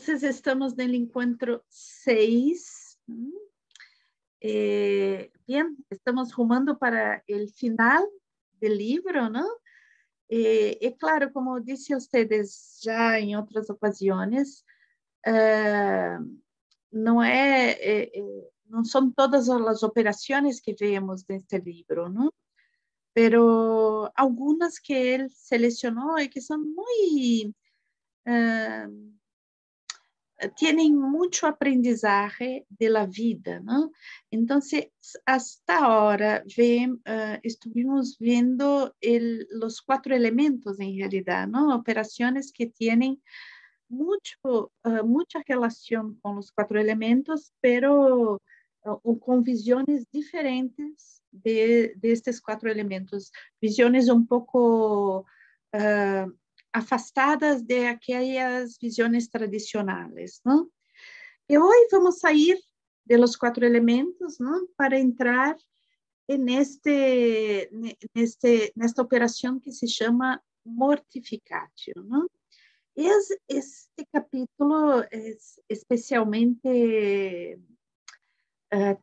Entonces, estamos en el encuentro 6. Bien, estamos rumando para el final del libro, ¿no? Y claro, como dije a ustedes ya en otras ocasiones, no son todas las operaciones que vemos en este libro, ¿no? Pero algunas que él seleccionó y que son muy... tienen mucho aprendizaje de la vida, ¿no? Entonces, hasta ahora estuvimos viendo los 4 elementos en realidad, ¿no? Operaciones que tienen mucha relación con los 4 elementos, pero con visiones diferentes de estos 4 elementos, visiones un poco afastadas de aquellas visiones tradicionales, ¿no? Y hoy vamos a ir de los 4 elementos, ¿no? Para entrar en esta operación que se llama mortificatio, ¿no? Este capítulo es especialmente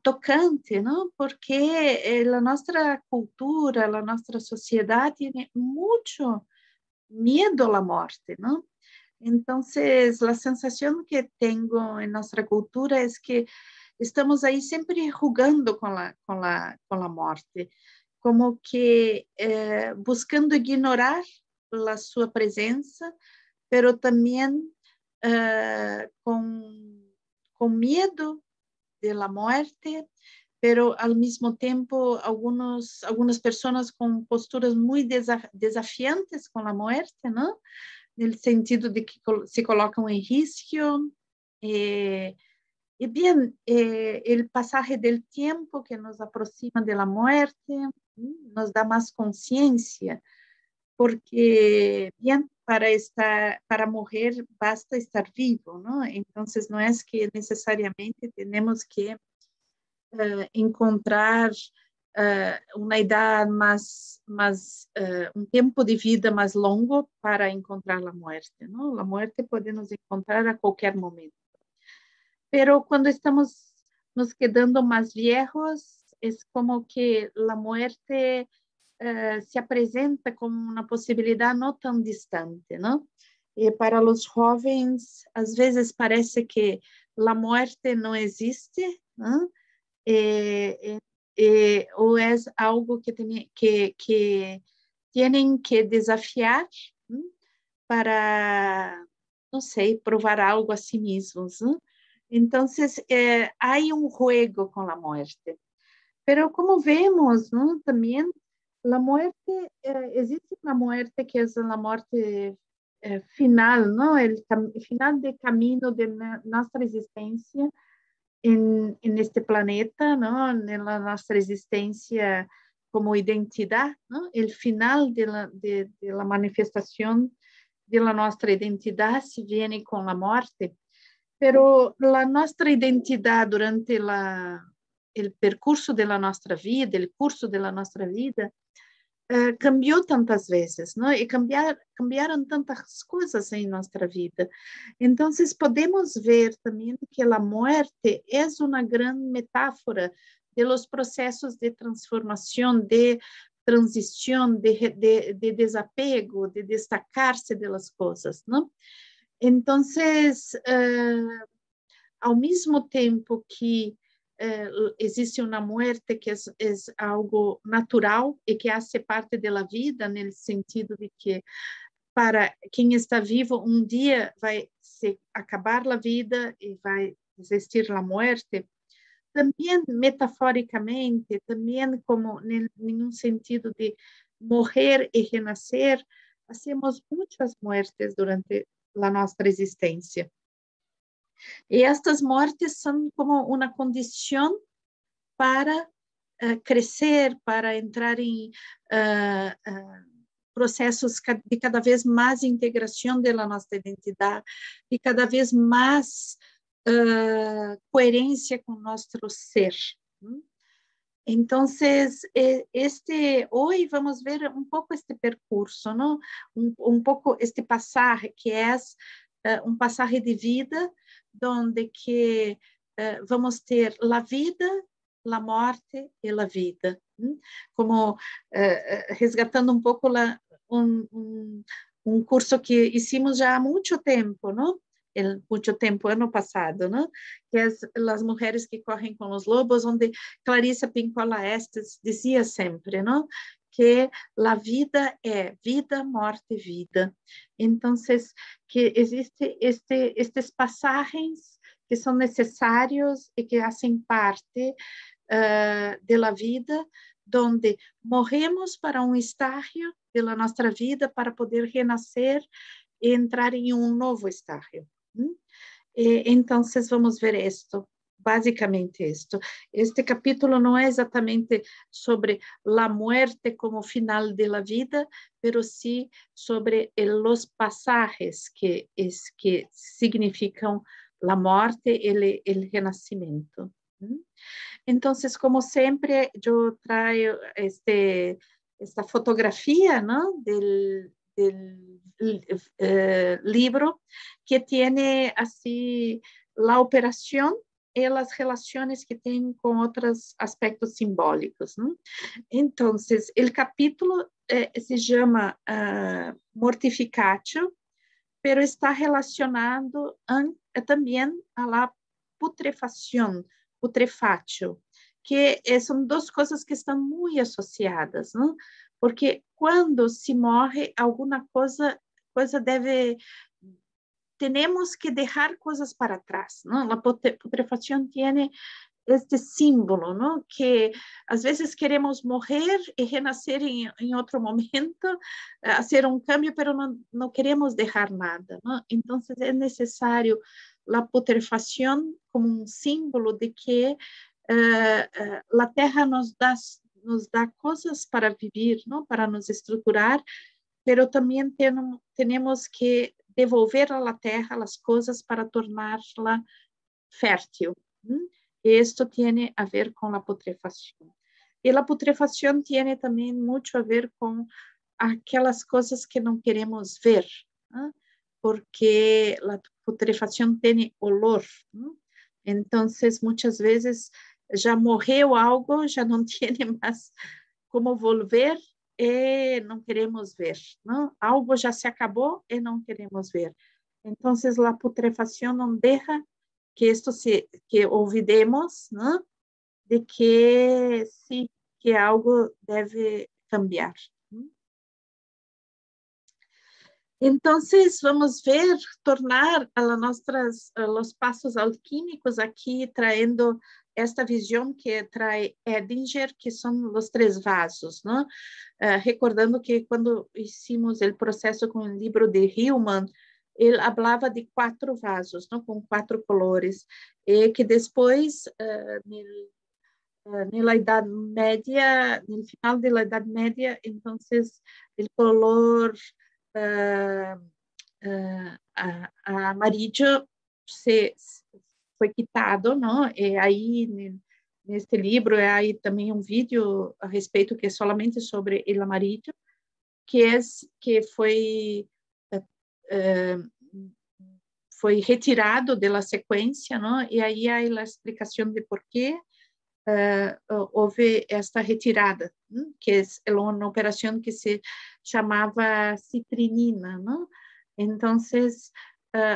tocante, ¿no? Porque la nuestra cultura, la nuestra sociedad tiene mucho miedo a la muerte, ¿no? Entonces, la sensación que tengo en nuestra cultura es que estamos ahí siempre jugando con la muerte, como que buscando ignorar su presencia, pero también con miedo de la muerte, pero al mismo tiempo algunas personas con posturas muy desafiantes con la muerte, ¿no? En el sentido de que se colocan en riesgo. Y bien, el pasaje del tiempo que nos aproxima de la muerte nos da más conciencia, porque bien, para morrer basta estar vivo, ¿no? Entonces no es que necesariamente tenemos que encontrar uma idade um tempo de vida mais longo para encontrar a morte, não? A morte pode nos encontrar a qualquer momento. Pero quando estamos nos quedando mais viejos, é como que a morte se apresenta como uma possibilidade não tão distante, não? E para os jovens, às vezes parece que a morte não existe, não? O es algo que tienen que desafiar para, no sé, probar algo a sí mismos, ¿no? Entonces, hay un juego con la muerte. Pero como vemos, ¿no? También la muerte, existe una muerte que es la muerte final, ¿no? El final de camino de nuestra existencia en este planeta, ¿no? En nuestra existencia como identidad, ¿no? El final de la manifestación de nuestra identidad se viene con la muerte, pero nuestra identidad durante el percurso de nuestra vida, el curso de nuestra vida, cambió tantas veces, ¿no? Y cambiaron tantas cosas en nuestra vida. Entonces, podemos ver también que la muerte es una gran metáfora de los procesos de transformación, de transición, de desapego, de destacarse de las cosas, ¿no? Entonces, ao mesmo tempo que existe uma morte que é algo natural e que faz parte da vida, no sentido de que para quem está vivo, um dia vai se acabar a vida e vai existir a morte, também metaforicamente, também como em um sentido de morrer e renascer, hacemos muitas mortes durante a nossa existência. E estas mortes são como uma condição para crescer, para entrar em processos de cada vez mais integração da nossa identidade, de cada vez mais coerência com nosso ser. Então, hoje vamos ver um pouco este percurso, não? Um pouco este passagem que é pasaje de vida, donde que vamos ter a vida, a morte e a vida. Como resgatando um pouco um curso que hicimos já há muito tempo, não? Muito tempo, ano passado, não? Que é as mulheres que correm com os lobos, onde Clarissa Pinkola Estes dizia sempre, não? Que a vida é vida, morte, vida. Então, que existe estes passagens que são necessários e que fazem parte da vida, onde morremos para um estágio da nossa vida para poder renascer e entrar em um novo estágio. Então, vamos ver isto, basicamente isto. Este capítulo não é exatamente sobre a muerte como final da vida, mas sim sobre os passajes que significam a morte e o renascimento. Então, como sempre, eu trago esta fotografia, ¿no? del libro que tiene así la operación y las relaciones que tienen con otros aspectos simbólicos, ¿no? Entonces, el capítulo se llama Mortificatio, pero está relacionado también a la putrefação, putrefatio, que são duas coisas que estão muito associadas, não? Porque quando se morre, alguma coisa deve, temos que deixar coisas para trás, não? A putrefação tem este símbolo, não? Que às vezes queremos morrer e renascer em outro momento, fazer um câmbio, mas não queremos deixar nada, não? Então é necessário a putrefação como um símbolo de que a terra nos dá coisas para viver, não? Para nos estruturar, mas também temos que devolver à terra as coisas para torná-la fértil. Esto tiene a ver con la putrefacción. Y la putrefacción tiene también mucho a ver con aquellas cosas que no queremos ver, ¿no? Porque la putrefacción tiene olor, ¿no? Entonces, muchas veces já morreu algo, já não tiene mais como volver e não queremos ver, ¿no? Algo já se acabou e não queremos ver. Então, a putrefacción não deixa que olvidemos, ¿no? De que sí, que algo debe cambiar. Entonces, vamos ver, tornar a los pasos alquímicos aqui, trayendo esta visão que trae Edinger, que são os 3 vasos, ¿no? Recordando que quando hicimos o processo com o livro de Hillman, ele falava de 4 vasos, não? Com 4 colores, e que depois, na Idade Média, no final da Idade Média, então, o color amarillo foi quitado, não? E aí, neste livro, aí também um vídeo a respeito que é somente sobre o amarillo, que foi retirado da sequência, não? E aí há a explicação de por que houve esta retirada, que é uma operação que se chamava citrinina, não? Então,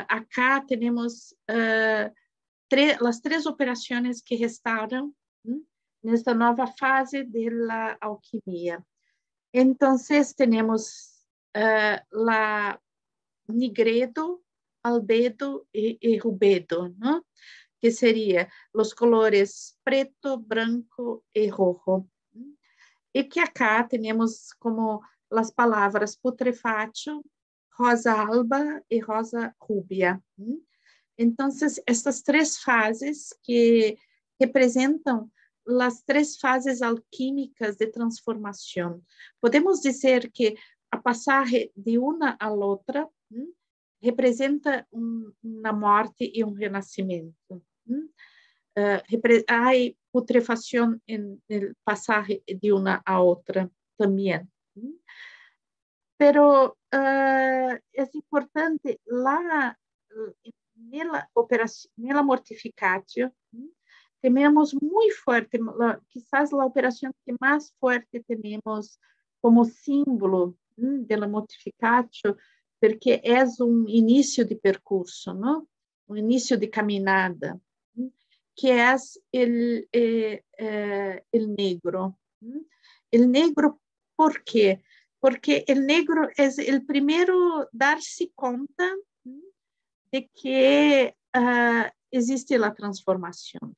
acá temos as 3 operações que restaram nesta nova fase da alquimia. Então, temos nigredo, albedo e rubedo, não? Que seria os colores preto, branco e rojo. E que acá temos como as palavras putrefatio, rosa alba e rosa rubia. Então, estas 3 fases que representam as 3 fases alquímicas de transformação. Podemos dizer que a passagem de uma à outra representa uma morte e um renascimento. Há putrefação em passagem de uma a outra também. Pero é importante, nella mortificatio, tenemos muy fuerte, quizás la operación que más fuerte tenemos como símbolo de la mortificatio, porque é início de percurso, não? Início de caminhada, que é el negro. El negro, ¿por quê? Porque el negro é o primeiro dar-se conta de que existe a transformação.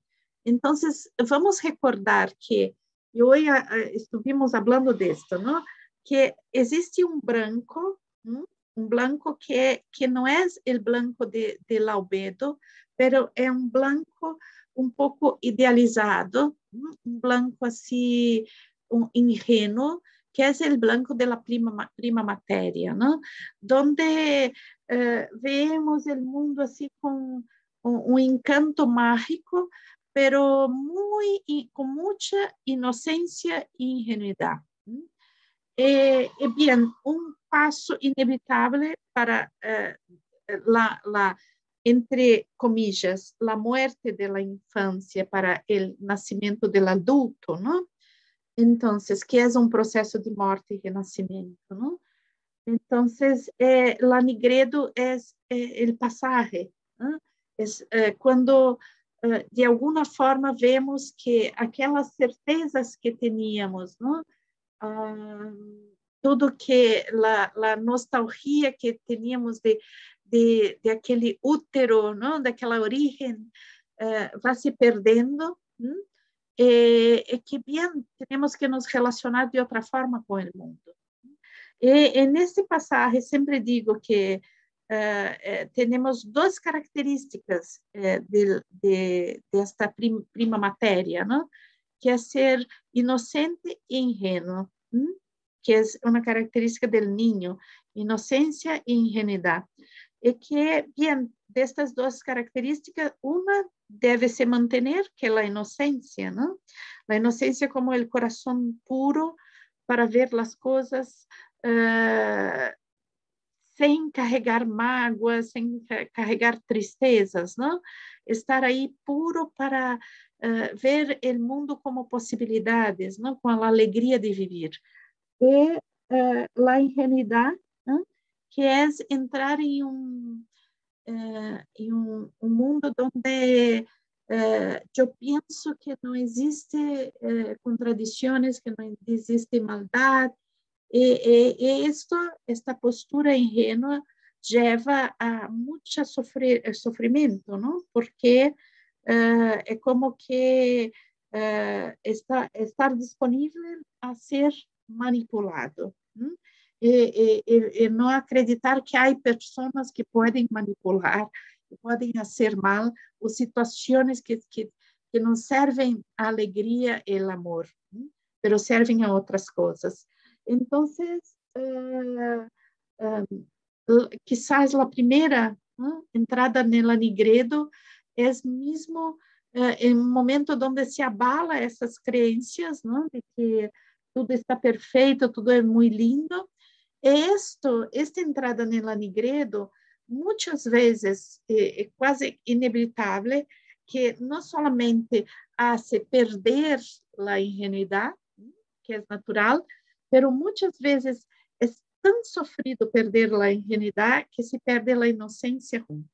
Então, vamos recordar que, e hoje estivemos falando disso, não? Que existe branco, que não é o branco de Laubedo, pero é branco pouco idealizado, branco assim, ingênuo, que é o branco de la prima matéria, não? Donde vemos o mundo assim com encanto mágico, pero con mucha inocencia e ingenuidad. Bien, un paso inevitable para entre comillas, la muerte de la infancia para el nacimiento del adulto, ¿no? Entonces, que es un proceso de muerte y renacimiento, ¿no? Entonces, la Nigredo es el pasaje, ¿no? Es cuando de alguma forma vemos que aquelas certezas que teníamos, ¿no? Tudo que a nostalgia que teníamos de aquele útero, ¿no? Daquela origem, vai se perdendo, que bien temos que nos relacionar de outra forma com o mundo. Nesse passagem sempre digo que temos duas características desta prima matéria, ¿no? Que é ser inocente e ingênuo, que é uma característica do niño, inocência e ingenuidade. E que, bem, destas duas características, uma deve se manter, que é a inocência, ¿no? A inocência como o coração puro para ver as coisas sem carregar mágoas, sem carregar tristezas, não? Estar aí puro para ver o mundo como possibilidades, não? Com a alegria de viver. E a ingenuidade, não? Que é entrar em um mundo onde eu penso que não existe contradições, que não existe maldade, e esta postura ingênua leva a muito sofrimento, não? Porque é como que estar disponível a ser manipulado, não? E não acreditar que há pessoas que podem manipular, que podem fazer mal, ou situações que não servem a alegria e o amor, mas servem a outras coisas. Entonces, quizás la primera entrada en la Nigredo es mismo en un momento donde se abala esas creencias, ¿no? De que todo está perfeito, todo es muy lindo. Esta entrada en la Nigredo muchas veces es casi inevitable, que no solamente hace perder la ingenuidad, que es natural, pero muitas vezes é tão sofrido perder a ingenuidade que se perde a inocência junto.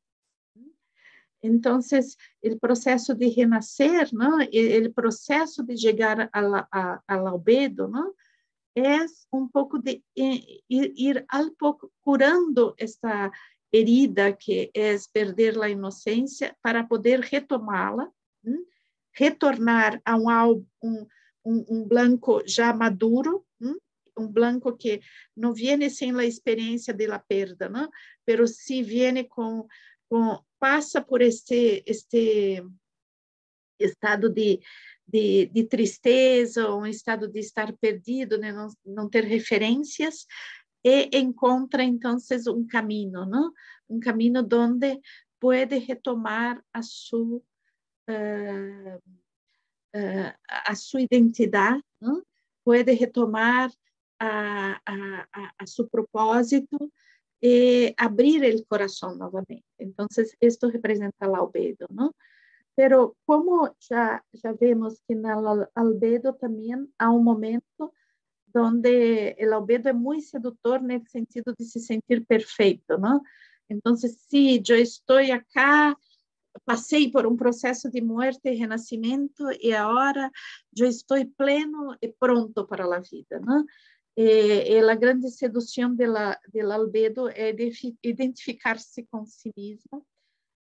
Então, o processo de renascer, não? O processo de chegar ao albedo, não? É pouco de ir ao pouco curando esta herida que é perder a inocência para poder retomá-la, retornar a um blanco já maduro, blanco que não viene sem a experiência de la perda, não? Pero sí viene passa por este estado de tristeza, um estado de estar perdido, né? Não ter referências, e encontra então um caminho, não? Um caminho onde pode retomar a sua identidade, pode retomar a seu propósito abrir el corazón nuevamente. Entonces, esto representa el albedo, ¿no? Pero como ya vemos que en el albedo también hay un momento donde el albedo es muy seductor en el sentido de se sentir perfecto, ¿no? Entonces, sí, yo estoy acá, pasei por um processo de muerte e renascimento e agora eu estou pleno e pronto para a vida, né? A grande sedução do albedo é identificar-se com si mesmo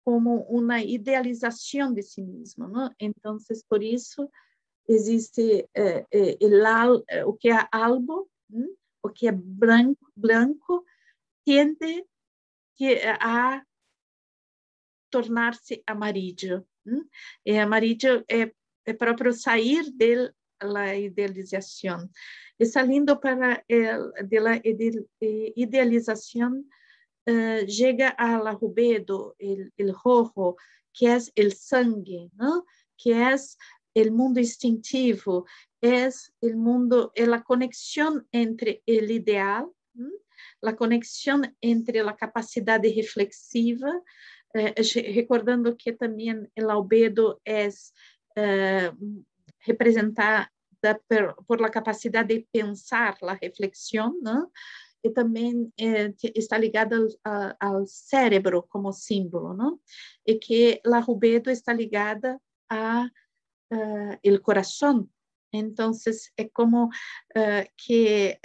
como uma idealização de si mesmo, né? Então, por isso existe o que é albo, né? O que é branco tende a tornar-se amarillo. E amarillo é próprio sair da idealização. E saindo para da idealização, chega ao rubedo, o rojo, que é o sangue, não? Que é o mundo instintivo, é o mundo, é a conexão entre o ideal, a conexão entre a capacidade reflexiva, recordando que também o albedo é representada por la capacidade de pensar, a reflexão, né? E também está ligada ao cérebro como símbolo, né? E que la rubedo está ligada a el corazón. Entonces, é como que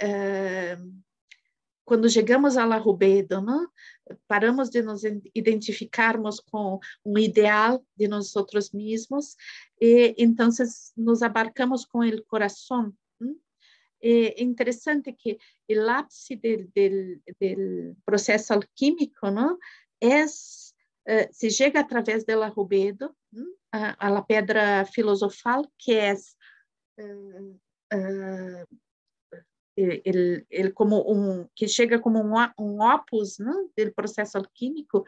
quando chegamos a la rubedo, né? Paramos de nos identificarmos com um ideal de nós mesmos e então nos abarcamos com o coração. É interessante que o ápice do processo alquímico, não, se chega através da rubedo a pedra filosofal, que é que chega como um opus, ¿no? Do processo alquímico,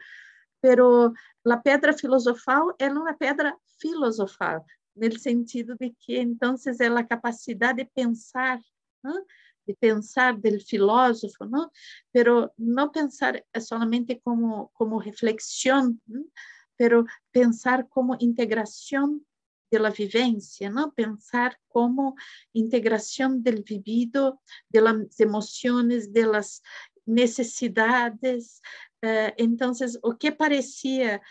pero a pedra filosofal é uma pedra filosofal, no sentido de que então é a capacidade de pensar, ¿no? De pensar do filósofo, ¿no? Pero não pensar solamente como reflexão, ¿no? Pero pensar como integração de la vivencia, ¿no? Pensar como integración del vivido, de las emociones, de las necesidades. Entonces, o que parecía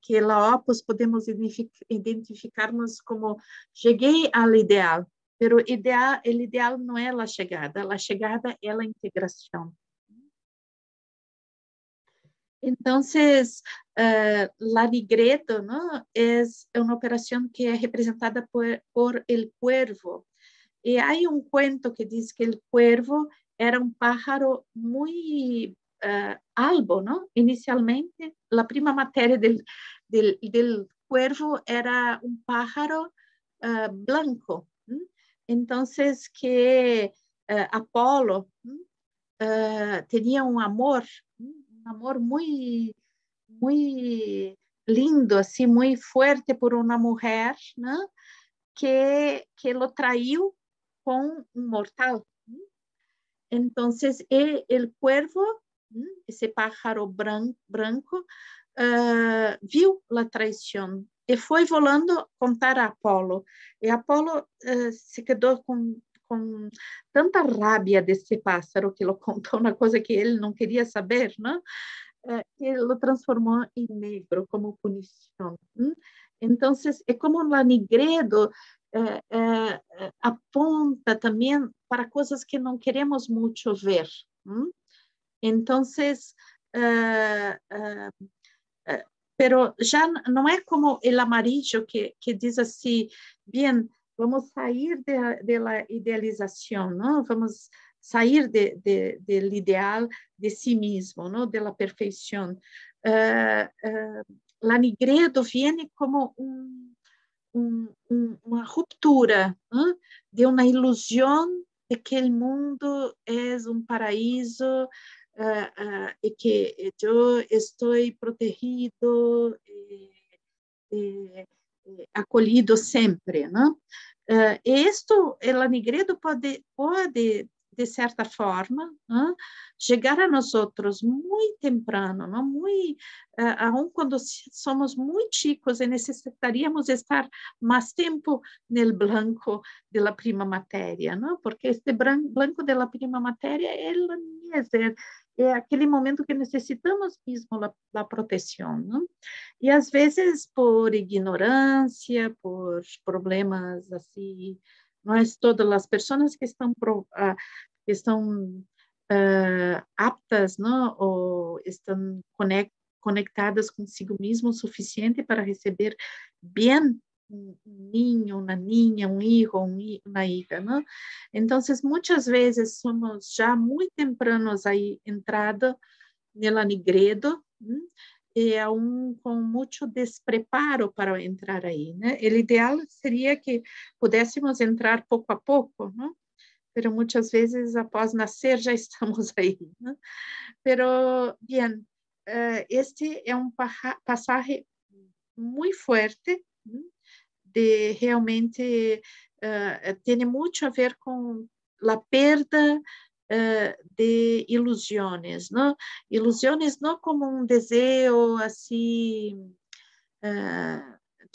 que la opus podemos identificarnos como cheguei ao ideal, pero el ideal não é a chegada é a integração. Entonces, la Nigredo, ¿no? Es una operación que es representada por el cuervo. Y hay un cuento que dice que el cuervo era un pájaro muy albo, ¿no? Inicialmente, la prima materia del cuervo era un pájaro blanco. Entonces, que Apolo tenía un amor muy, muy lindo, assim, muito forte por uma mulher, né? Que lo traiu com um mortal. Então, o cuervo, esse pájaro branco, viu a traição e foi volando contar a Apolo. E Apolo se quedou com tanta rabia desse pássaro que ele contou uma coisa que ele não queria saber, né? Que ele transformou em negro como punição. Então, é como o Nigredo aponta também para coisas que não queremos muito ver. Então, pero já não é como o amarillo que diz assim, bem, vamos sair da idealização, não? Vamos sair do ideal de si mesmo, não? Da perfeição. La Nigredo vem como uma ruptura, não? De uma ilusão de que o mundo é um paraíso e que eu estou protegido acolhido sempre, não? E isto, o Nigredo pode de certa forma, chegar a nós outros muito temprano, não? Muito, aun quando somos muito chicos e necessitaríamos estar mais tempo no branco da prima matéria, não? Porque este branco da prima matéria é aquele momento que necessitamos mesmo da proteção, não? E às vezes por ignorância, por problemas assim, não é todas as pessoas que estão aptas, não? Ou estão conectadas consigo mesmo o suficiente para receber bem um ninho, uma ninha, um hijo, uma hija, não? Então, muitas vezes somos já muito tempranos aí entrada nela nigredo, e aún com muito despreparo para entrar aí, né? O ideal seria que pudéssemos entrar pouco a pouco, não? Pero muitas vezes após nascer já estamos aí, né? Pero bien, este é um passagem muito forte, né? De realmente tem muito a ver com a perda de ilusões, não? Ilusões não como um desejo assim.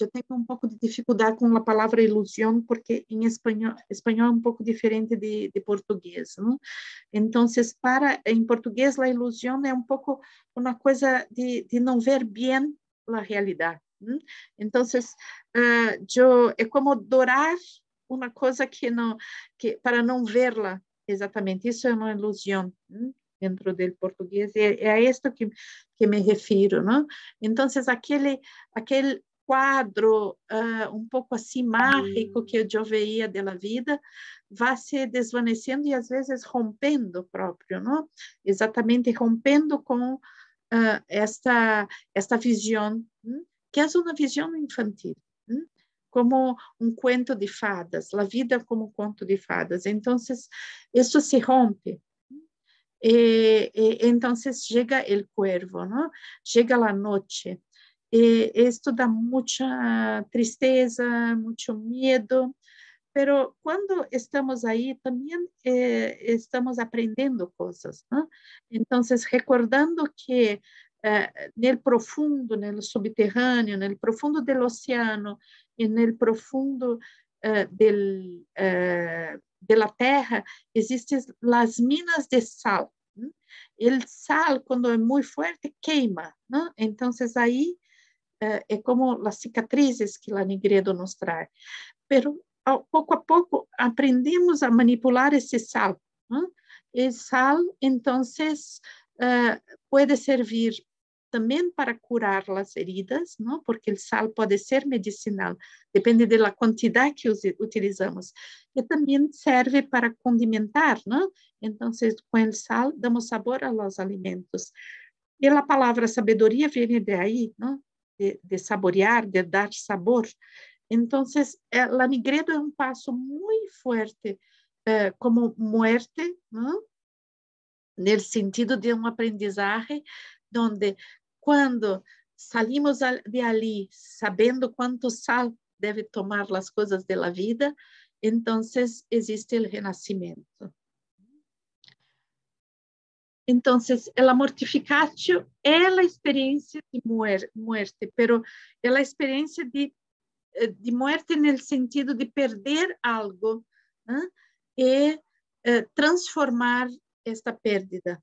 Eu tenho um pouco de dificuldade com a palavra ilusão, porque em espanhol é um pouco diferente de português, não? Então, em português, a ilusão é um pouco uma coisa de não ver bem a realidade. Não? Então, é como dourar uma coisa que para não vê-la exatamente. Isso é uma ilusão, não? Dentro do português, é a isto que me refiro, não? Então, aquele quadro um pouco assim mágico que eu veia da vida vai se desvanecendo e às vezes rompendo próprio, não? Exatamente rompendo com esta visão, que é uma visão infantil, como um conto de fadas, a vida como um conto de fadas. Então, isso se rompe. Então chega o cuervo, não? Chega a noite. Isto dá muita tristeza, muito medo, pero quando estamos aí também estamos aprendendo coisas, não? Então, recordando que no profundo, no subterrâneo, no profundo do oceano e no profundo da terra existem as minas de sal. O sal, quando é muito forte, queima, não? Então, aí é como as cicatrizes que a Nigredo nos traz. Pero, pouco a pouco, aprendemos a manipular esse sal. Não? E sal, então, pode servir também para curar as heridas, não? Porque o sal pode ser medicinal, depende da quantidade que utilizamos. E também serve para condimentar, não? Então, com o sal, damos sabor aos alimentos. E a palavra sabedoria vem de aí, não? De saborear, de dar sabor. Então, a Nigredo é um passo muito forte, como muerte, não? No sentido de um aprendizagem, onde quando salimos de ali sabendo quanto sal deve tomar as coisas da vida, então existe o renascimento. Então, a mortificatio é a experiência de muerte, pero é a experiência de muerte no sentido de perder algo, né? E transformar esta pérdida.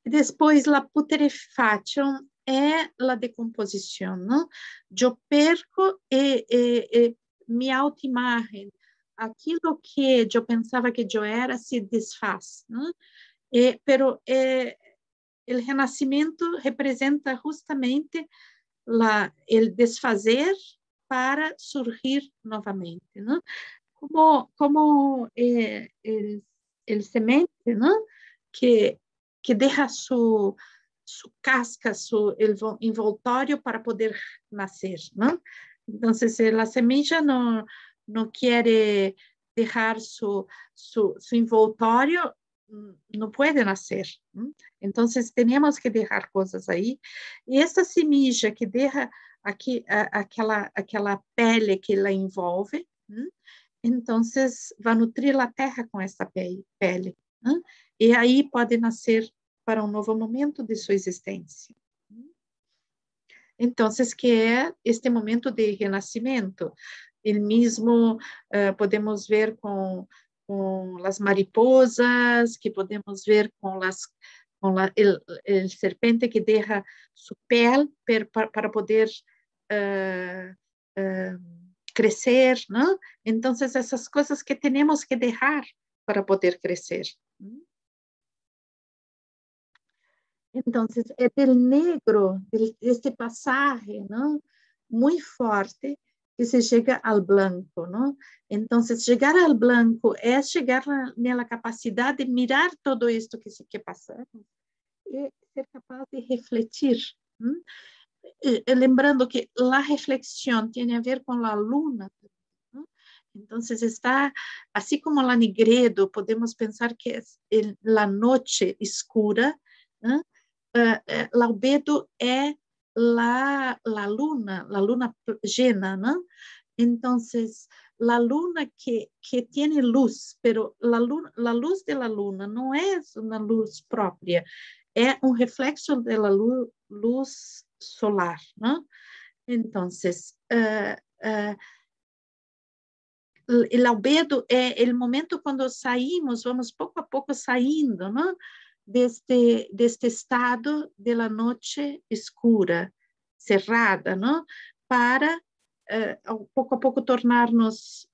Depois, a putrefação é a decomposição, não? Eu perco minha autoimagem, aquilo que eu pensava que eu era se desfaz, não? Pero o renascimento representa justamente o desfazer para surgir novamente, não? Como el semente, não? Que deixa su casca, el envoltório para poder nascer, não? Então, a semilla não quer deixar su envoltório, não pode nascer. Então, temos que deixar coisas aí. E essa semilla que deixa aquela pele que ela envolve, entonces va a nutrir la terra com essa pele, né? E aí pode nascer para um novo momento de sua existência. Então, que é este momento de renascimento. Ele mesmo podemos ver com as mariposas, que podemos ver com el serpente que deixa sua pele para poder crescer, ¿no? Entonces, essas coisas que temos que deixar para poder crescer. Entonces, é del negro, este pasaje, ¿no? Muy forte, que se chega ao branco, ¿no? Entonces, chegar ao branco é chegar na capacidade de mirar todo isto que passamos e ser capaz de refletir. Lembrando que a reflexão tem a ver com a luna, ¿no? Entonces, está, assim como a Nigredo, podemos pensar que é a noite escura, ¿no? La albedo é la luna llena, ¿no? Entonces, la luna que tiene luz, pero la luz de la luna no es una luz propia, es un reflexo de la luz solar, ¿no? Entonces, el albedo é o momento quando saímos, vamos pouco a pouco saindo, ¿no? Deste estado de la noche escura, cerrada, ¿no? Para pouco a pouco tornar-nos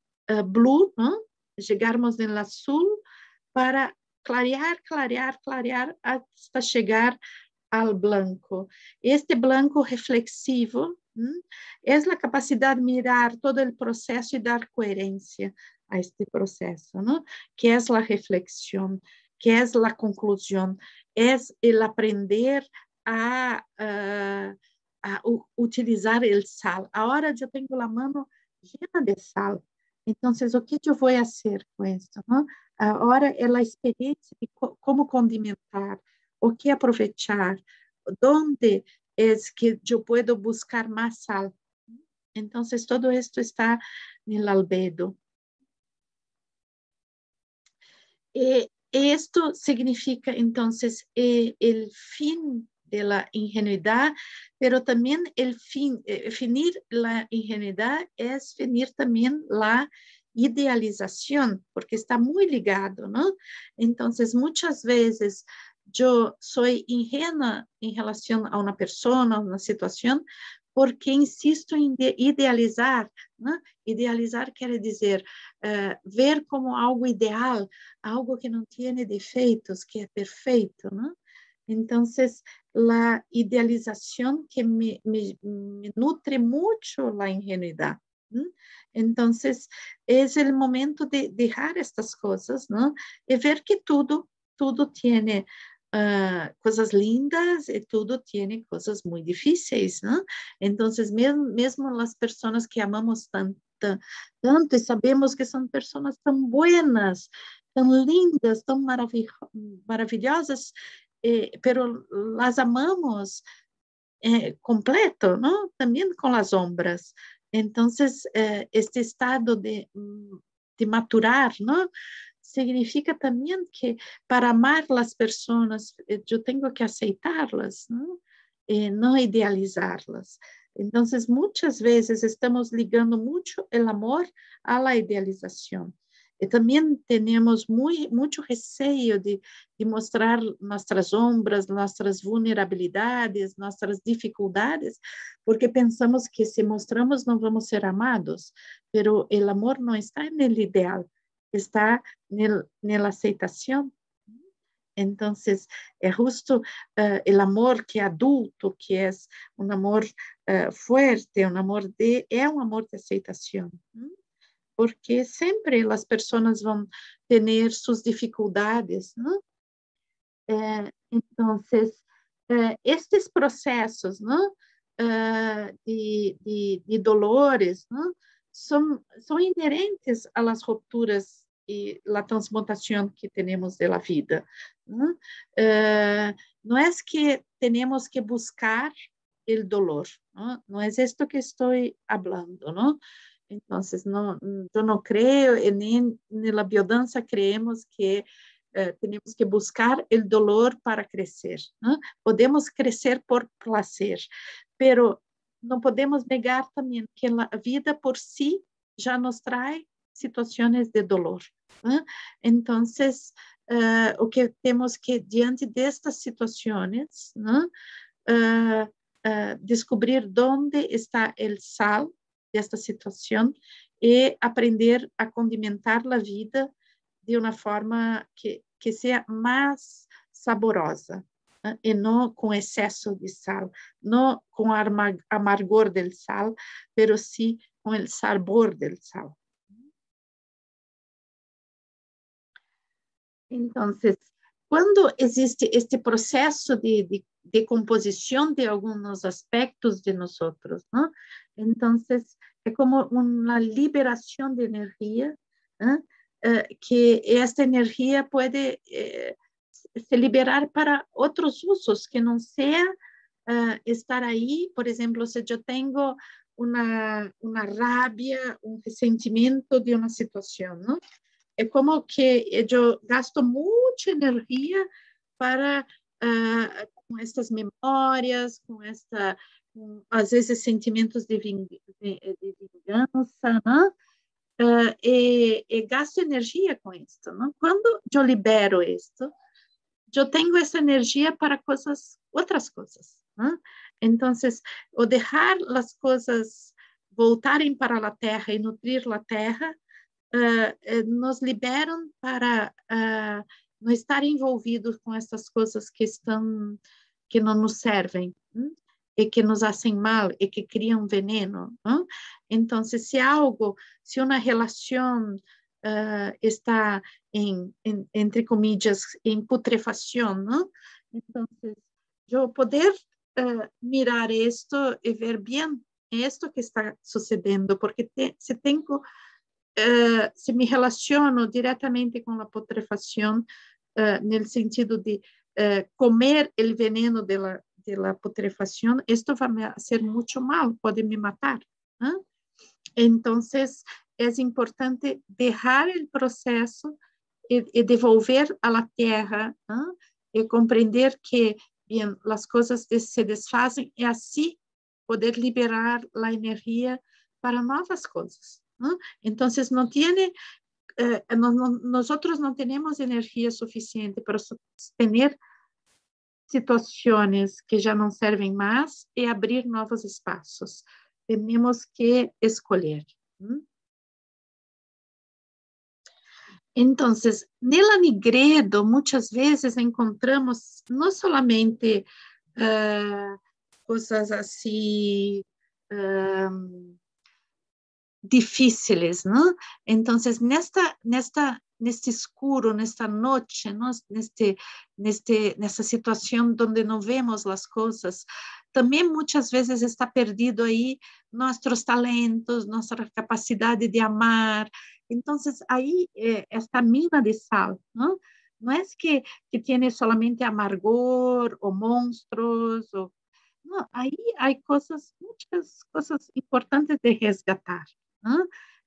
blue, ¿no? Chegarmos no azul para clarear, clarear, clarear hasta chegar ao branco. Este branco reflexivo é a capacidade de mirar todo o processo e dar coerência a este processo, ¿no? Que é a reflexão, que é a conclusão, é o aprender a utilizar o sal. Agora eu tenho a mão llena de sal. Então, o que eu vou fazer com isso? ¿No? Agora é a experiência de como condimentar, o que aproveitar, onde é que eu posso buscar mais sal. Então, todo isto está no albedo. E isto significa, então, o fim da ingenuidade, pero também finir a ingenuidade é finir também a idealização, porque está muito ligado, não? Então, muitas vezes eu sou ingênua em relação a uma pessoa, a uma situação, porque insisto em idealizar, né? Idealizar quer dizer ver como algo ideal, algo que não tem defeitos, que é perfeito, né? Então, a idealização que me nutre muito a ingenuidade. Então, é o momento de deixar estas coisas, né? E ver que tudo tem coisas lindas e tudo tem coisas muito difíceis, né? Então, mesmo as pessoas que amamos tanto e sabemos que são pessoas tão buenas, tão lindas, tão maravilhosas, pero las amamos completo, ¿no? También con las sombras. Entonces, este estado de maturar, ¿no? Significa também que para amar as pessoas eu tenho que aceitá-las, não? E não idealizá-las. Então, muitas vezes estamos ligando muito o amor à idealização. E também temos muito receio de mostrar nossas sombras, nossas vulnerabilidades, nossas dificuldades, porque pensamos que se mostramos não vamos ser amados, mas o amor não está no ideal, está na aceitação. Então, é justo o amor que é adulto, que é um amor forte, é um amor de aceitação. Porque sempre as pessoas vão ter suas dificuldades, não? Então, estes processos, não? De dolores, não? São inerentes às rupturas e à transmutação que temos da vida. Não? Não é que temos que buscar o dolor, não é isto que estou falando, não? Então, eu não creio, e nem na biodança creemos que temos que buscar o dolor para crescer. Né? Podemos crescer por prazer, pero não podemos negar também que a vida por si já nos traz situações de dolor. Né? Então, o que temos que, diante destas situações, né, descobrir onde está o sal desta situação e aprender a condimentar a vida de uma forma que seja mais saborosa, né? E não com excesso de sal, não com o amargor do sal, pero sim com o sabor do sal. Então, quando existe este processo de composição de alguns aspectos de nós, ¿no? Então, é como uma liberação de energia, ¿no? Que esta energia pode se liberar para outros usos, que não seja estar aí, por exemplo, se eu tenho uma rabia, um ressentimento de uma situação, não? É como que eu gasto muita energia para com estas memórias, às vezes sentimentos de vingança, né? E gasto energia com isso. Né? Quando eu libero isso, eu tenho essa energia para outras coisas. Né? Então, o deixar as coisas voltarem para a terra e nutrir a terra nos liberam para não estar envolvidos com essas coisas que não nos servem, e que nos fazem mal e que criam veneno. Então, se uma relação está entre comillas em putrefação, então eu poder mirar isto e ver bem isto que está sucedendo, porque se tenho se me relaciono diretamente com a putrefação, no sentido de comer o veneno de la putrefação, isto vai me fazer muito mal, pode me matar. Então, é importante deixar o processo e devolver a la terra, e compreender que bem, as coisas se desfazem e assim poder liberar a energia para novas coisas. Então, não tiene, nós não temos energia suficiente para sostener situações que já não servem mais e abrir novos espaços. Temos que escolher. Então, nela Nigredo, muitas vezes encontramos não solamente coisas assim difíceis, não? Então, neste escuro, nesta noite, nessa situação onde não vemos as coisas, também muitas vezes está perdido aí nossos talentos, nossa capacidade de amar. Então, aí esta mina de sal, não? Não é que tem solamente amargor ou monstros, não, aí há muitas coisas importantes de resgatar.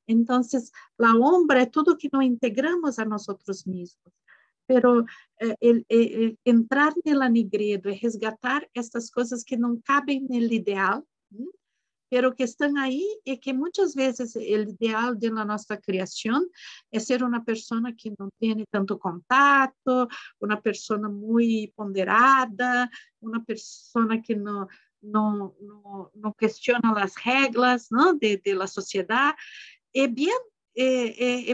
Então, a ombra é tudo que não integramos a nós mesmos. Pero entrar nela nigredo e resgatar estas coisas que não cabem no ideal, pero que estão aí e que muitas vezes o ideal de nossa criação é ser uma pessoa que não tem tanto contato, uma pessoa muito ponderada, uma pessoa que não questiona as regras, não, de la sociedade. E bem,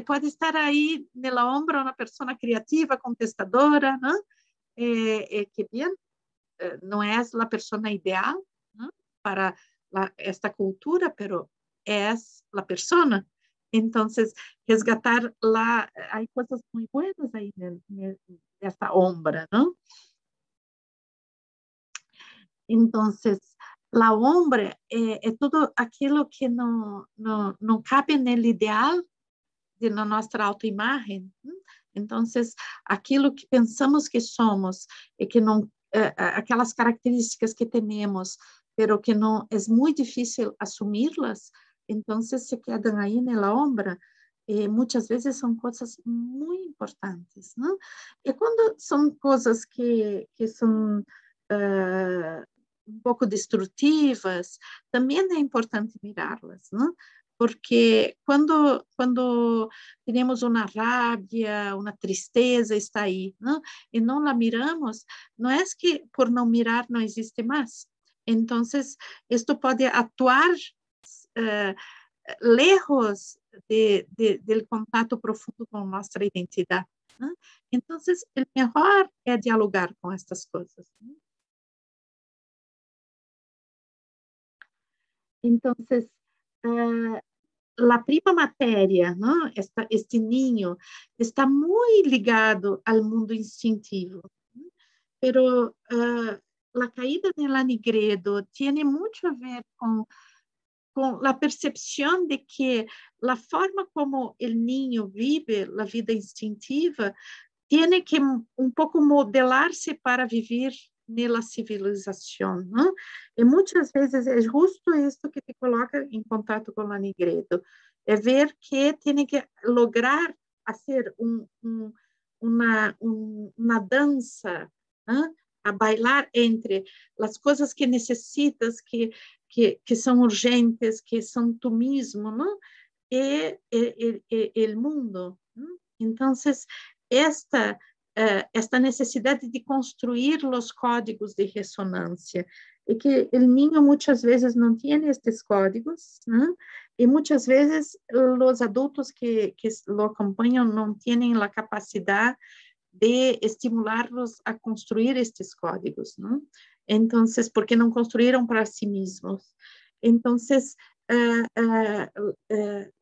pode estar aí na ombra uma pessoa criativa, contestadora, não? Que bem, não é a pessoa ideal, não? Para esta cultura, pero es la persona. Entonces, resgatar hay cosas muy buenas ahí en esta ombra, ¿no? Entonces, la ombra es todo aquilo que não cabe no ideal de nossa autoimagem. Então, aquilo que pensamos que somos e que não, aquelas características que temos, pero que não é muito difícil assumi-las, Entonces se quedan ahí en la sombra. Muchas veces son cosas muy importantes, ¿no? Y cuando son cosas que son un poco destructivas, también es importante mirarlas, ¿no? Porque cuando tenemos una rabia, una tristeza está ahí, ¿no? Y no la miramos, no es que por no mirar no existe más. Entonces, esto puede actuar eh, lejos del contacto profundo con nuestra identidad, ¿no? Entonces, el mejor es dialogar con estas cosas, ¿no? Entonces, uh, la prima materia, ¿no? Este niño está muy ligado al mundo instintivo, ¿no? Pero la caída de la Nigredo tiene mucho a ver con la percepción de que la forma como el niño vive la vida instintiva tiene que un poco modelarse para vivir na civilização, não? E muitas vezes é justo isso que te coloca em contato com a Nigredo, é ver que tem que lograr fazer uma dança, não? A bailar entre as coisas que necessitas, que são urgentes, que são tu mesmo, não? E o mundo. Não? Então, esta necessidade de construir os códigos de ressonância e que o niño muitas vezes não tem estes códigos, né? E muitas vezes os adultos que o acompanham não têm a capacidade de estimularlos a construir estes códigos, né? Então, porque não construíram para si mesmos. Então,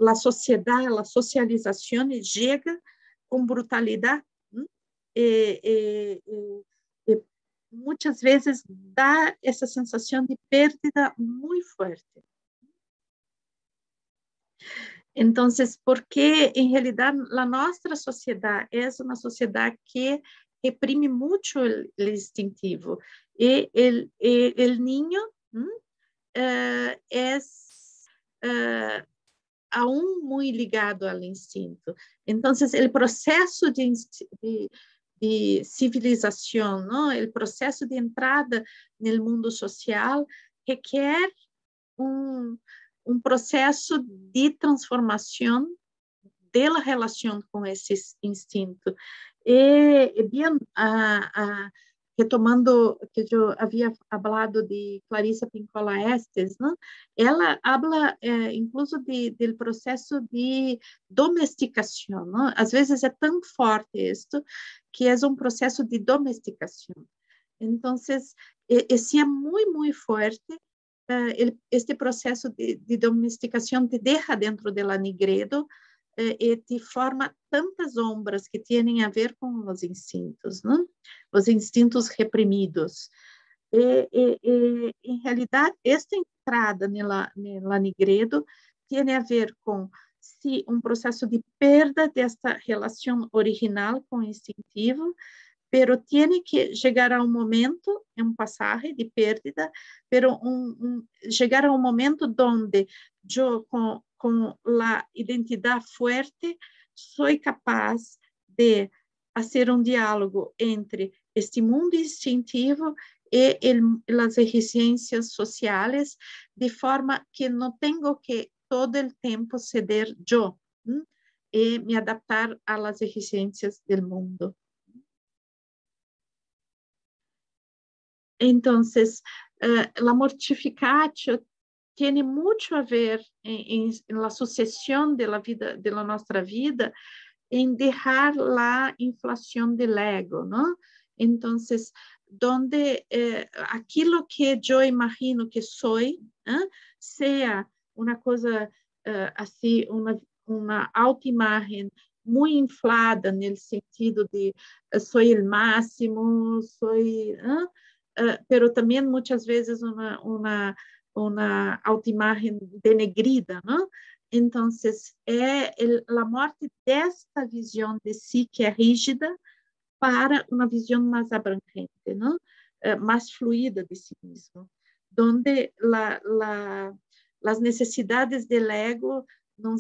a sociedade, a socialização chega com brutalidade, né? E muitas vezes dá essa sensação de perda muito forte. Então, porque em realidade a nossa sociedade é uma sociedade que reprime muito o instintivo e o niño é aún muito ligado ao instinto. Então, o processo de civilização, não? O processo de entrada no mundo social requer processo de transformação da relação com esse instinto. E bem, retomando que eu havia falado de Clarissa Pinkola Estes, né? Ela habla incluso do processo de domesticação, né? Às vezes é tão forte isto que é um processo de domesticação. Então, esse é muito forte. Este processo de domesticação te deixa dentro de la Nigredo e te forma tantas sombras que têm a ver com os instintos, né? Os instintos reprimidos. Em realidade, esta entrada nela Nigredo tem a ver com processo de perda desta relação original com o instintivo, pero tiene que llegar a un momento, un pasaje de pérdida, pero llegar a un momento donde yo con la identidad fuerte soy capaz de hacer un diálogo entre este mundo instintivo y las exigencias sociales, de forma que no tengo que todo el tiempo ceder yo, y me adaptar a las exigencias del mundo. Então, a mortificatio tem muito a ver na sucessão da vida, da nossa vida, em deixar a inflação do ego, não? Então, donde aquilo que eu imagino que sou, seja uma coisa assim, uma autoimagem muito inflada no sentido de sou o máximo, sou pero também muitas vezes uma autoimagem denegrida, não? Então, é a morte desta visão de si que é rígida para uma visão mais abrangente, não? Mais fluida de si mesmo, onde as necessidades do ego não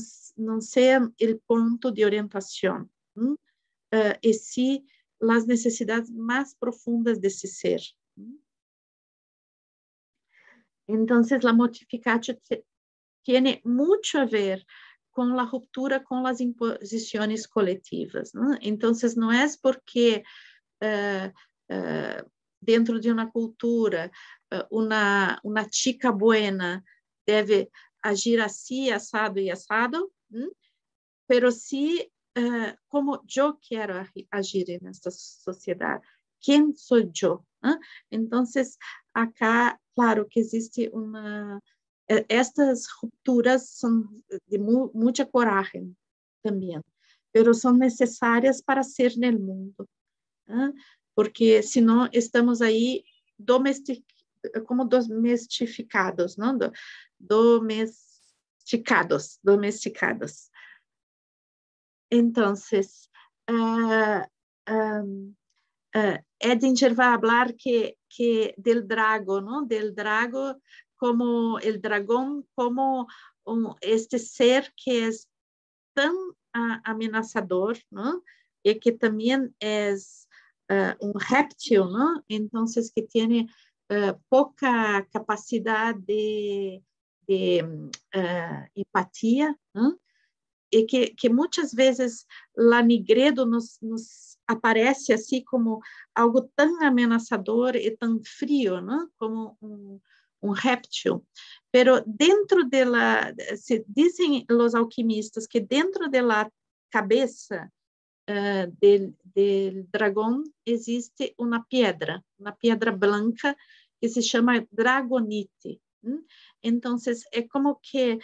sejam o ponto de orientação, e sim as necessidades mais profundas desse ser. Então, a modificação tem muito a ver com a ruptura com as imposições coletivas. Então, não é porque dentro de uma cultura uma chica buena deve agir assim, assado e assado, pero sim como eu quero agir nesta sociedade. Quem sou eu? Então, acá, claro que existe estas rupturas são de muita coragem também, pero são necessárias para ser no mundo, porque senão estamos aí como domesticados, não? Domesticados. Então, Edinger vai falar que del drago, não? Del drago como el dragão, como este ser que é tão ameaçador, não? E que também é réptil, não? Então, que tem pouca capacidade de empatia, não? E que muitas vezes lá Nigredo nos aparece assim como algo tão ameaçador e tão frio, não? Como réptil. Pero dentro se dizem os alquimistas que dentro da cabeça del dragão existe uma pedra branca que se chama dragonite. Então, é como que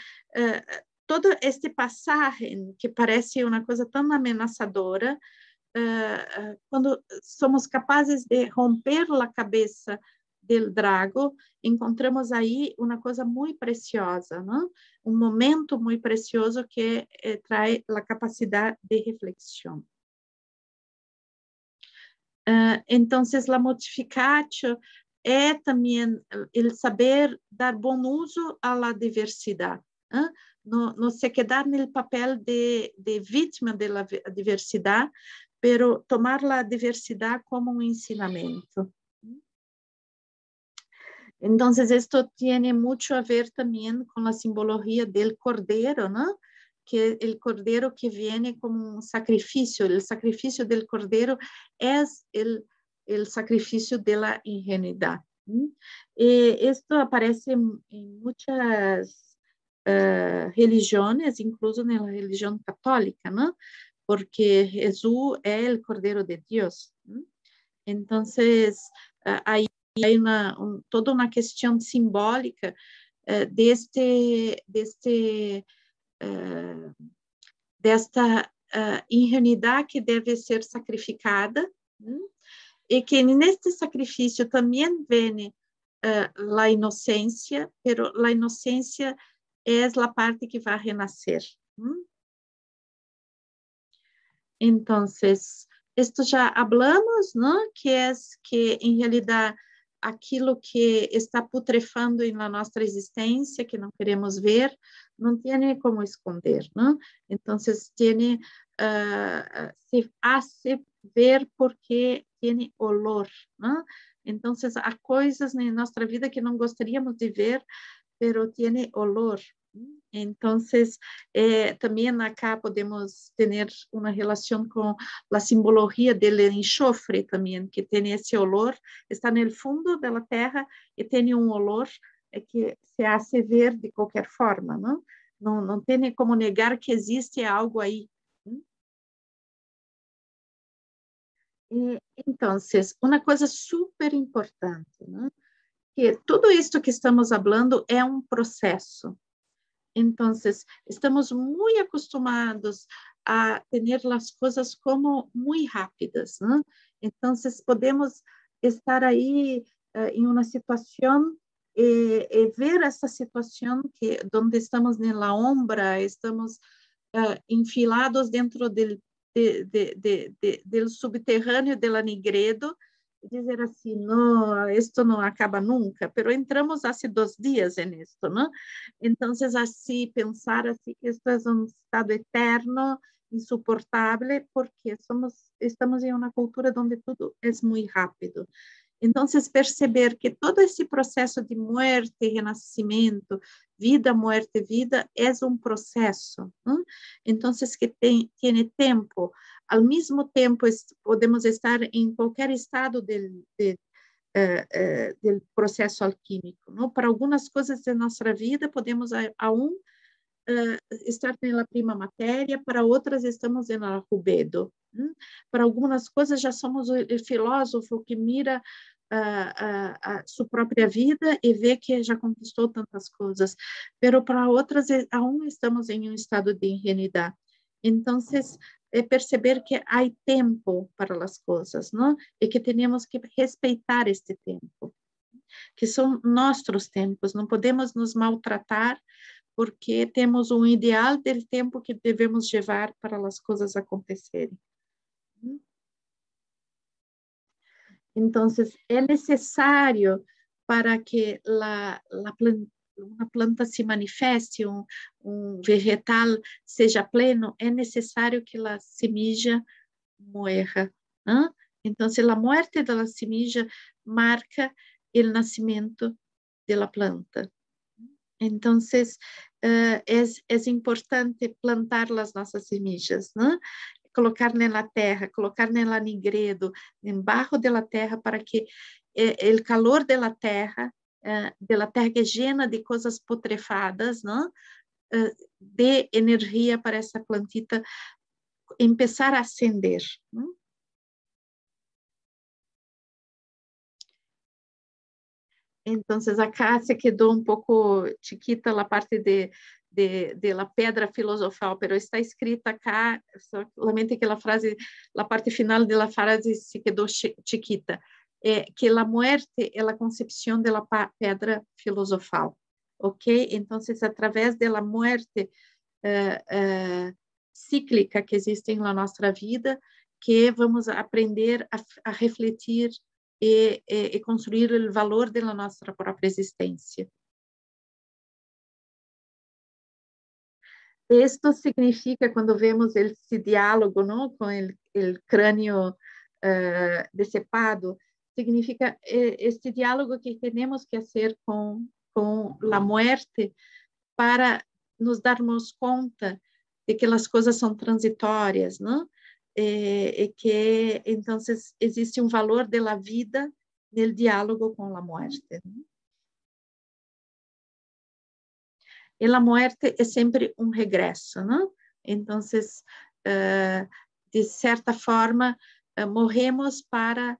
todo este passagem que parece uma coisa tão ameaçadora, quando somos capazes de romper a cabeça do drago, encontramos aí uma coisa muito preciosa, não? Um momento muito precioso que traz a capacidade de reflexão. Então, a modificatio é também o saber dar bom uso à diversidade, não se quedar no papel de vítima da diversidade, pero tomar a diversidade como um ensinamento. Então, isto tem muito a ver também com a simbologia do cordeiro, não? Que o cordeiro que vem como um sacrifício, o sacrifício do cordeiro é o sacrifício da ingenuidade. E isto aparece em muitas religiões, incluso na religião católica, não? Porque Jesus é o cordeiro de Deus. Então, aí toda uma questão simbólica desta ingenuidade que deve ser sacrificada, e que neste sacrifício também vem a inocência, pero a inocência é a parte que vai renascer. Então, isto já falamos, não? Que em realidade aquilo que está putrefando na nossa existência, que não queremos ver, não tem como esconder, não? Então, tem se hace ver porque tem olor, não? Então, há coisas na nossa vida que não gostaríamos de ver, pero tem olor. Então, também acá podemos ter uma relação com a simbologia do enxofre também, que tem esse olor, está no fundo da terra e tem um olor que se hace ver de qualquer forma, não? Não tem como negar que existe algo aí. Então, uma coisa super importante, né? Que tudo isto que estamos falando é um processo. Então, estamos muito acostumados a ter as coisas como muito rápidas, né? Então, podemos estar aí em uma situação e ver essa situação que onde estamos na ombra, estamos enfilados dentro do subterrâneo de la Nigredo, dizer assim, não, isto não acaba nunca, pero entramos há 2 dias nisto, não? Então, assim, pensar assim, que isto é um estado eterno, insuportável, porque estamos em uma cultura onde tudo é muito rápido. Então, perceber que todo esse processo de morte, renascimento, vida, é um processo. Não? Então, que tem tempo. Ao mesmo tempo, podemos estar em qualquer estado do processo alquímico. Não? Para algumas coisas da nossa vida, podemos aún estar na prima matéria, para outras estamos em rubedo. Para algumas coisas já somos o filósofo que mira a sua própria vida e vê que já conquistou tantas coisas, pero para outras aún estamos em um estado de ingenuidade. Então, é perceber que há tempo para as coisas, não? E que temos que respeitar este tempo, que são nossos tempos, não podemos nos maltratar porque temos um ideal do tempo que devemos levar para as coisas acontecerem. Então, é necessário para que uma planta se manifeste, um vegetal seja pleno, é necessário que a semilla morra. Então, a morte da semilla marca o nascimento da planta. Então, é importante plantar as nossas semillas, né? Colocar na terra, colocar na nigredo, embaixo da terra, para que o calor da terra que é llena de coisas putrefadas, né? Dê energia para essa plantita começar a acender. Né? Então, acá se quedou um pouco chiquita a parte de la pedra filosofal, pero está escrita acá, solamente que a frase, a parte final da frase se quedou chiquita, que a muerte é a concepção da pedra filosofal, ok? Então, através da muerte cíclica que existe na nossa vida, que vamos aprender a refletir e construir o valor da nossa própria existência. Isto significa, quando vemos esse diálogo, não, com o crânio decepado, significa este diálogo que temos que fazer com a morte para nos darmos conta de que as coisas são transitórias, não? E que, então, existe um valor da vida no diálogo com a morte. E a morte é sempre um regresso, não? Então, de certa forma, morremos para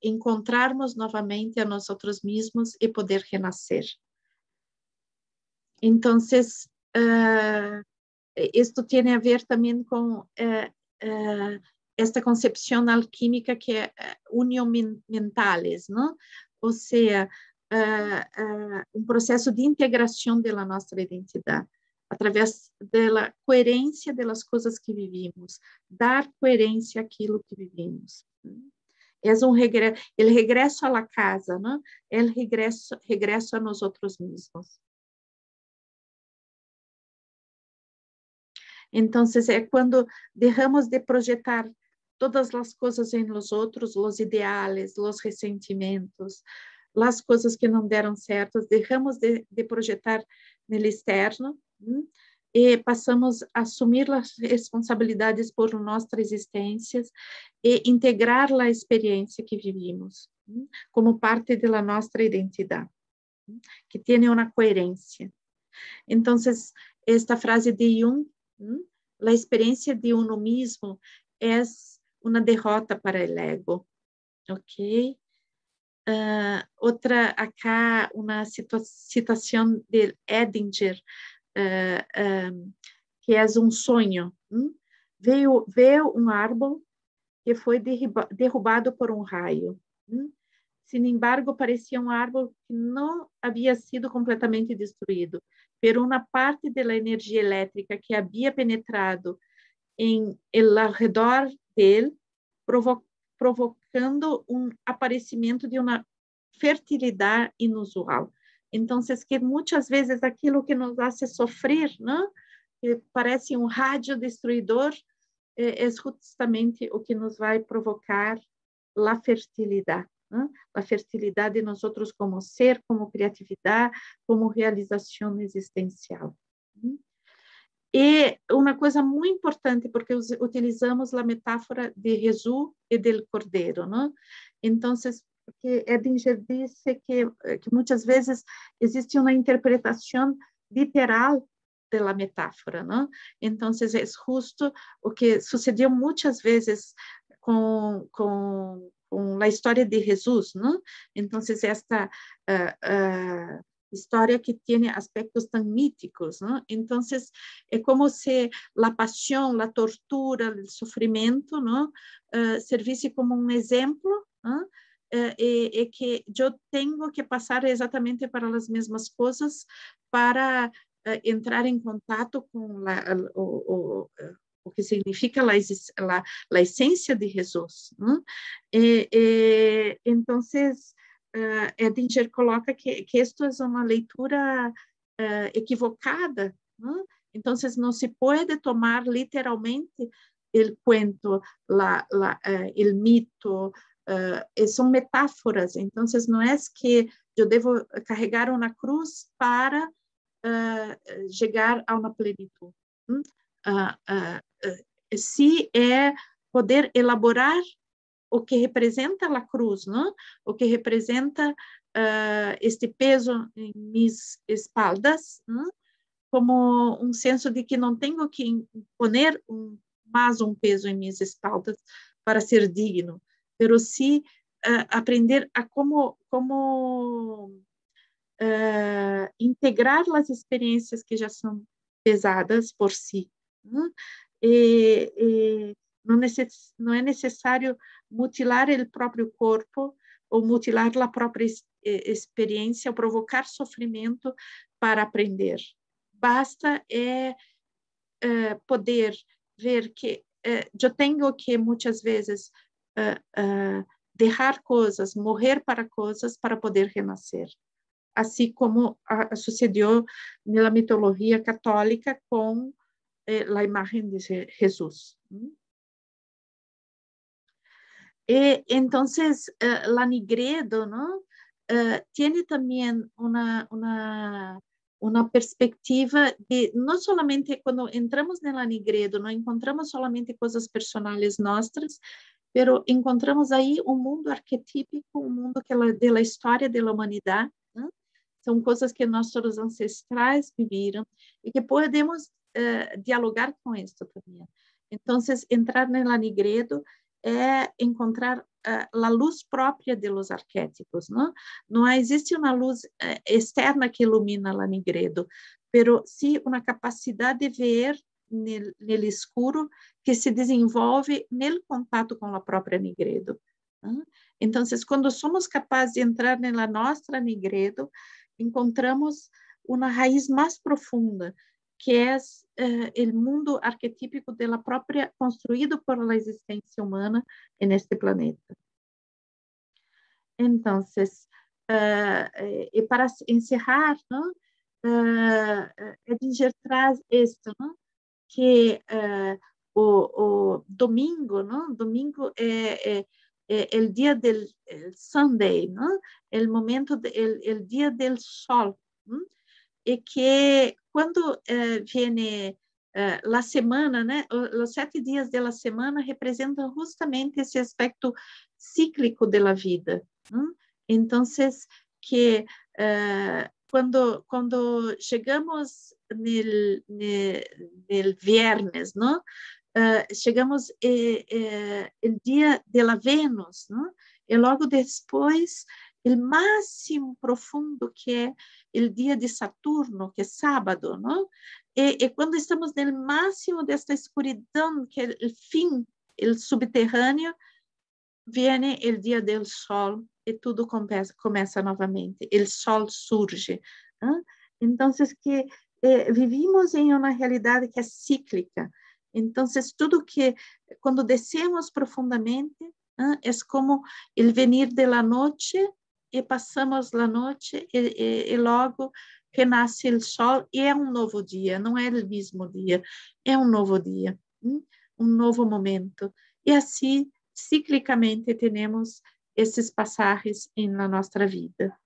encontrarmos novamente a nós mesmos e poder renascer. Então, isto tem a ver também com esta concepção alquímica que é união mentales, não? Ou seja, um processo de integração da nossa identidade, através da coerência das coisas que vivimos, dar coerência àquilo que vivimos. É o regresso à casa, não? É o regresso a nós outros mesmos. Então, é quando deixamos de projetar todas as coisas em los outros, os ideais, os ressentimentos, as coisas que não deram certo, deixamos de projetar no externo e passamos a assumir as responsabilidades por nossas existências e integrar a experiência que vivimos como parte da nossa identidade, que tem uma coerência. Então, esta frase de Jung, a experiência de uno mismo é uma derrota para o ego, ok? Outra acá, uma citação de Edinger, que é um sonho. Veio um árvore que foi derrubado por um raio. Sin embargo, parecia um árvore que não havia sido completamente destruído, pero uma parte da energia elétrica que havia penetrado ao redor dele provocando um aparecimento de uma fertilidade inusual. Então, que muitas vezes aquilo que nos hace sofrer, né, que parece um rádio destruidor, é justamente o que nos vai provocar a fertilidade. Né? A fertilidade de nós outros como ser, como criatividade, como realização existencial. E uma coisa muito importante, porque utilizamos a metáfora de Jesus e do Cordeiro, não? Então, porque Edinger disse que muitas vezes existe uma interpretação literal da metáfora, não? Então, é justo o que sucedeu muitas vezes com a história de Jesus, não? Então, esta história que tem aspectos tão míticos, ¿no? Então, é como se a paixão, a tortura, o sofrimento, ¿no? Servisse como um exemplo, ¿no? E que eu tenho que passar exatamente para as mesmas coisas para entrar em contato com o que significa a essência de Jesus. ¿No? Então, Edinger coloca que isto é uma leitura equivocada, ¿no? Então, não se pode tomar literalmente o cuento, o mito, são metáforas. Então, não é que eu devo carregar uma cruz para chegar a uma plenitude. Se é poder elaborar o que representa a cruz, não? O que representa este peso em minhas espaldas, não? Como um senso de que não tenho que poner mais um peso em minhas espaldas para ser digno, mas sim aprender a como integrar as experiências que já são pesadas por si. Não? Não é necessário mutilar o próprio corpo ou mutilar a própria experiência ou provocar sofrimento para aprender. Basta poder ver que eu tenho que muitas vezes deixar coisas, morrer para coisas para poder renascer. Assim como sucedeu na mitologia católica com a imagem de Jesus. E então, la Nigredo, ¿no? Tiene também uma perspectiva de não somente quando entramos na Nigredo, não encontramos somente coisas personais nossas, pero encontramos aí um mundo arquetípico, um mundo que da história da humanidade, né? São coisas que nossos ancestrais viveram e que podemos dialogar com isso também. Então, entrar na Nigredo é encontrar a luz própria de los arquétipos, não? Não existe uma luz externa que ilumina a Nigredo, pero sim uma capacidade de ver no escuro que se desenvolve no contato com a própria Nigredo. Então, quando somos capazes de entrar na nossa Nigredo, encontramos uma raiz mais profunda, que é o mundo arquetípico da própria, construído por a existência humana neste planeta. Então, e para encerrar, Edinger traz isto, que o domingo, domingo é o dia do Sunday, o momento, o dia do sol, e que quando vem a semana, os 7 dias da semana representam justamente esse aspecto cíclico da vida. Então, que quando chegamos no viernes, chegamos o dia da Vênus, e logo depois o máximo profundo, que é o dia de Saturno, que é sábado, e quando estamos no máximo desta escuridão, que é o fim, o subterrâneo, vem o dia do sol e tudo começa novamente. O sol surge. Então, que vivimos em uma realidade que é cíclica. Então, tudo que, quando descemos profundamente, É como o venir de la noche e passamos a noite e logo renasce o sol e é um novo dia, não é o mesmo dia, é um novo dia, um novo momento. E assim, ciclicamente, temos esses passagens na nossa vida.